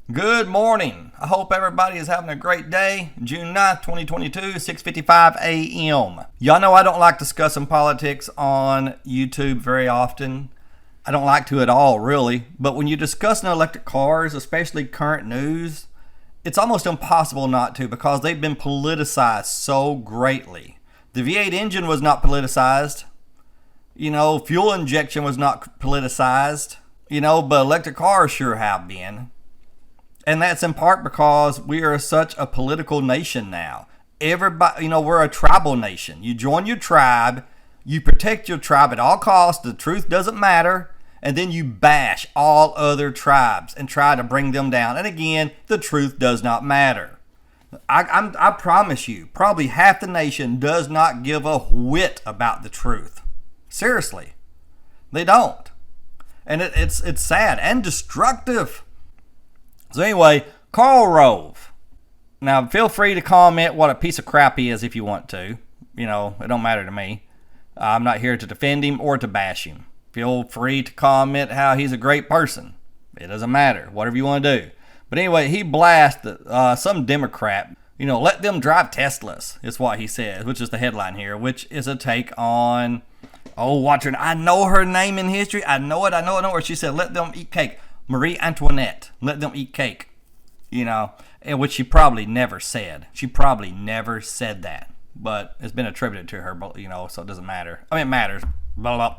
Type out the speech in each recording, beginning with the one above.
Good morning. I hope everybody is having a great day. June 9th, 2022, 6:55 a.m. Y'all know I don't like discussing politics on YouTube very often. I don't like to at all, really. But when you're discussing electric cars, especially current news, it's almost impossible not to because they've been politicized so greatly. The V8 engine was not politicized. Fuel injection was not politicized. But electric cars sure have been. And that's in part because we are such a political nation now. Everybody, we're a tribal nation. You join your tribe, you protect your tribe at all costs, the truth doesn't matter, and then you bash all other tribes and try to bring them down. And again, the truth does not matter. I promise you, probably half the nation does not give a whit about the truth. Seriously, they don't. And it's sad and destructive. So anyway, Karl Rove. Now, feel free to comment what a piece of crap he is if you want to. It don't matter to me. I'm not here to defend him or to bash him. Feel free to comment how he's a great person. It doesn't matter. Whatever you want to do. But anyway, he blasted some Democrat. Let them drive Teslas, is what he says, which is the headline here, which is a take on, watch her. I know her name in history. I know it. She said, let them eat cake. Marie Antoinette, let them eat cake, which she probably never said. She probably never said that, but it's been attributed to her, so it doesn't matter. I mean, it matters. Blah,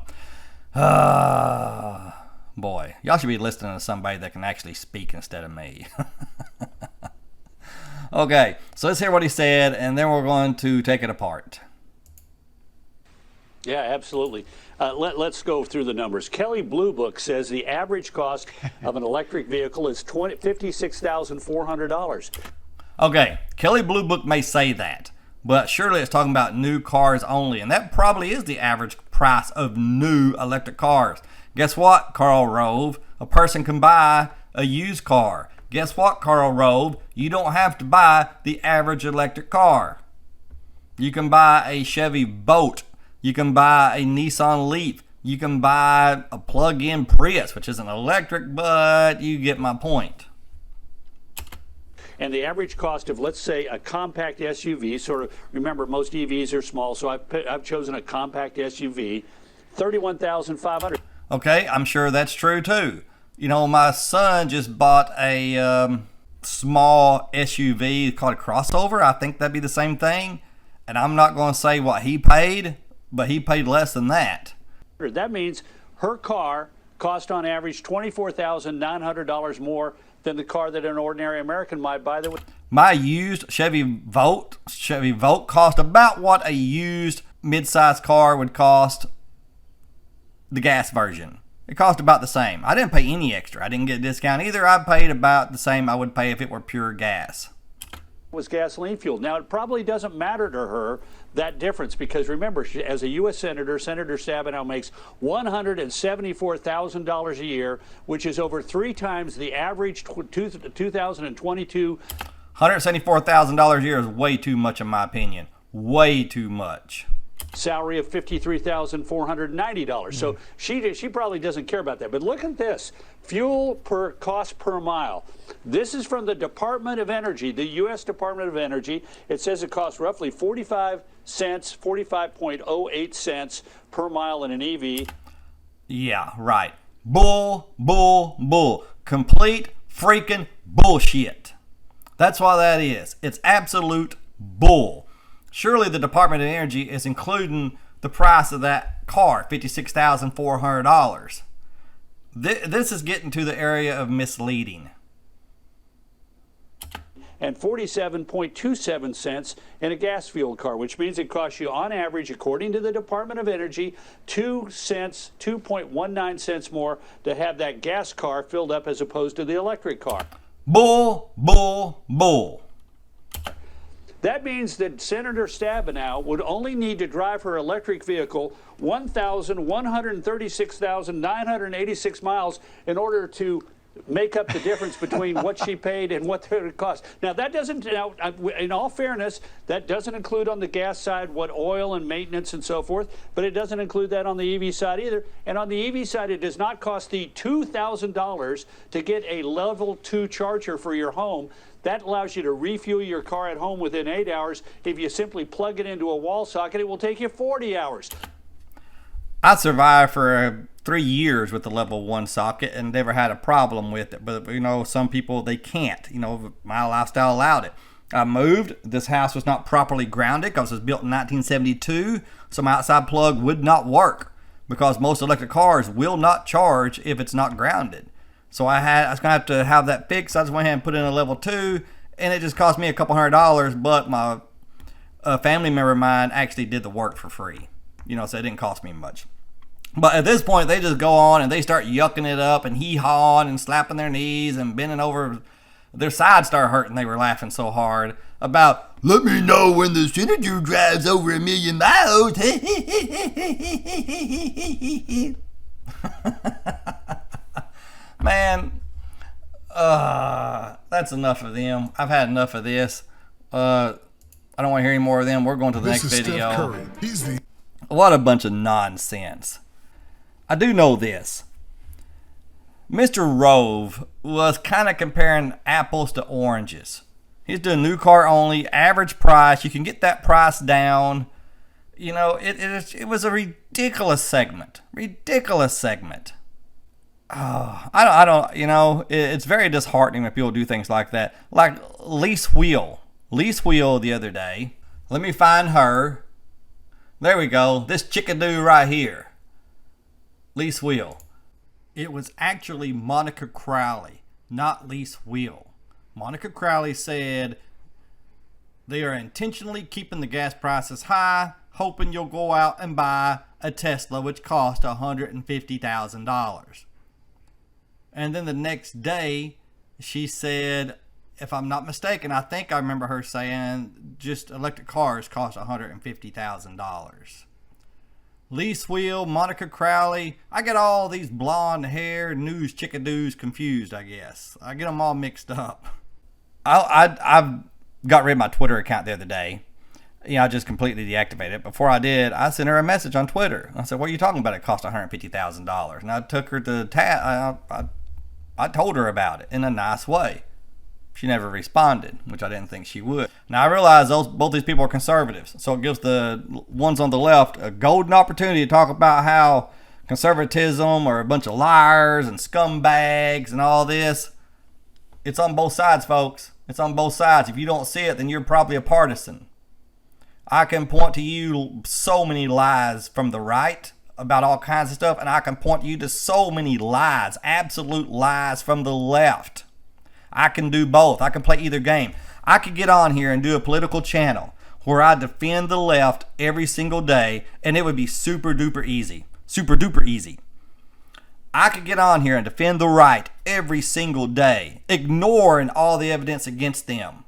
blah. Boy, y'all should be listening to somebody that can actually speak instead of me. Okay, so let's hear what he said, and then we're going to take it apart. Yeah, absolutely. Let's go through the numbers. Kelley Blue Book says the average cost of an electric vehicle is $56,400. Okay, Kelley Blue Book may say that, but surely it's talking about new cars only, and that probably is the average price of new electric cars. Guess what, Karl Rove? A person can buy a used car. Guess what, Karl Rove? You don't have to buy the average electric car. You can buy a Chevy Bolt. You can buy a Nissan Leaf. You can buy a plug-in Prius, which isn't electric, but you get my point. And the average cost of, let's say, a compact SUV, remember, most EVs are small, so I've chosen a compact SUV, $31,500. Okay, I'm sure that's true, too. My son just bought a small SUV called a crossover. I think that'd be the same thing. And I'm not going to say what he paid, but he paid less than that. That means her car cost on average $24,900 more than the car that an ordinary American might buy. My used Chevy Volt cost about what a used mid-size car would cost, the gas version. It cost about the same. I didn't pay any extra. I didn't get a discount either. I paid about the same I would pay if it were pure gas. Was gasoline fuel. Now, it probably doesn't matter to her, that difference, because remember, as a U.S. Senator, Senator Stabenow makes $174,000 a year, which is over 3 times the average 2022. $174,000 a year is way too much in my opinion. Way too much. Salary of $53,490. So she probably doesn't care about that. But look at this. Fuel per cost per mile. This is from the Department of Energy, the U.S. Department of Energy. It says it costs roughly 45 cents, 45.08 cents per mile in an EV. Yeah, right. Bull. Complete freaking bullshit. That's why that is. It's absolute bull. Surely the Department of Energy is including the price of that car, $56,400. This is getting to the area of misleading. And 47.27 cents in a gas fueled car, which means it costs you on average, according to the Department of Energy, 2.19 cents more to have that gas car filled up as opposed to the electric car. Bull. That means that Senator Stabenow would only need to drive her electric vehicle 136,986 miles in order to make up the difference between what she paid and what it cost. Now, that doesn't, in all fairness, that doesn't include on the gas side what oil and maintenance and so forth, but it doesn't include that on the EV side either. And on the EV side, it does not cost the $2,000 to get a level 2 charger for your home. That allows you to refuel your car at home within 8 hours. If you simply plug it into a wall socket, it will take you 40 hours. I survived for 3 years with the level 1 socket and never had a problem with it. But, some people, they can't. My lifestyle allowed it. I moved. This house was not properly grounded because it was built in 1972. So my outside plug would not work because most electric cars will not charge if it's not grounded. So I was going to have that fixed. I just went ahead and put in a level 2, and it just cost me a couple $100, but my family member of mine actually did the work for free. So it didn't cost me much. But at this point, they just go on and they start yucking it up and hee-hawing and slapping their knees and bending over. Their sides start hurting. They were laughing so hard about, let me know when the senator drives over 1 million miles. Man, that's enough of them. I've had enough of this. I don't want to hear any more of them. We're going to the next video. What a bunch of nonsense. I do know this. Mr. Rove was kind of comparing apples to oranges. He's doing new car only, average price. You can get that price down. It was a ridiculous segment. Oh, I don't, it's very disheartening when people do things like that. Like Lease Wheel the other day. Let me find her. There we go. This chickadoo right here. Lease Wheel. It was actually Monica Crowley, not Lease Wheel. Monica Crowley said they are intentionally keeping the gas prices high, hoping you'll go out and buy a Tesla, which cost $150,000. And then the next day, she said, if I'm not mistaken, I think I remember her saying just electric cars cost $150,000. Lease Wheel, Monica Crowley. I get all these blonde hair news chickadoos confused, I guess. I get them all mixed up. I've got rid of my Twitter account the other day. I just completely deactivated it. Before I did, I sent her a message on Twitter. I said, what are you talking about? It cost $150,000. And I took her to I told her about it in a nice way. She never responded, which I didn't think she would. Now, I realize both these people are conservatives, so it gives the ones on the left a golden opportunity to talk about how conservatism are a bunch of liars and scumbags and all this. It's on both sides, folks. It's on both sides. If you don't see it, then you're probably a partisan. I can point to you so many lies from the right about all kinds of stuff, and I can point you to so many lies, absolute lies from the left. I can do both. I can play either game. I could get on here and do a political channel where I defend the left every single day, and it would be super duper easy. Super duper easy. I could get on here and defend the right every single day, ignoring all the evidence against them.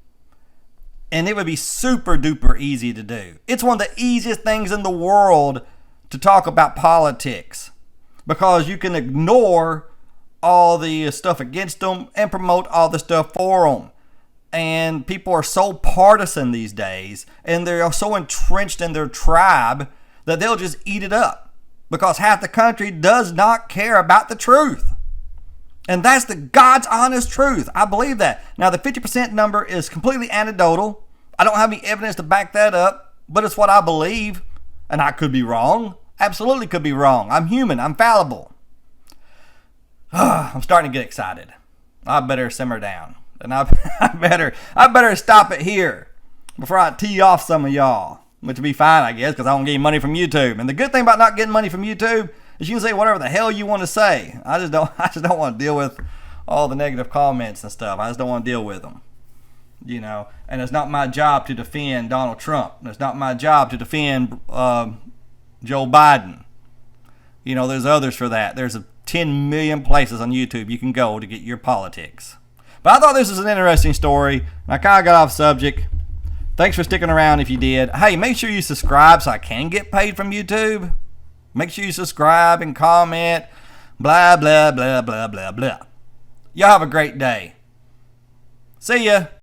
And it would be super duper easy to do. It's one of the easiest things in the world to talk about politics, because you can ignore all the stuff against them and promote all the stuff for them. And people are so partisan these days, and they're so entrenched in their tribe that they'll just eat it up, because half the country does not care about the truth. And that's the God's honest truth. I believe that. Now, the 50% number is completely anecdotal. I don't have any evidence to back that up, but it's what I believe. And I could be wrong. Absolutely could be wrong. I'm human. I'm fallible. I'm starting to get excited. I better simmer down. And I better stop it here before I tee off some of y'all. Which would be fine, I guess, because I don't get any money from YouTube. And the good thing about not getting money from YouTube is you can say whatever the hell you want to say. I just don't want to deal with all the negative comments and stuff. I just don't want to deal with them. And it's not my job to defend Donald Trump. It's not my job to defend Joe Biden. There's others for that. There's 10 million places on YouTube you can go to get your politics. But I thought this was an interesting story. I kind of got off subject. Thanks for sticking around if you did. Hey, make sure you subscribe so I can get paid from YouTube. Make sure you subscribe and comment. Blah, blah, blah, blah, blah, blah. Y'all have a great day. See ya.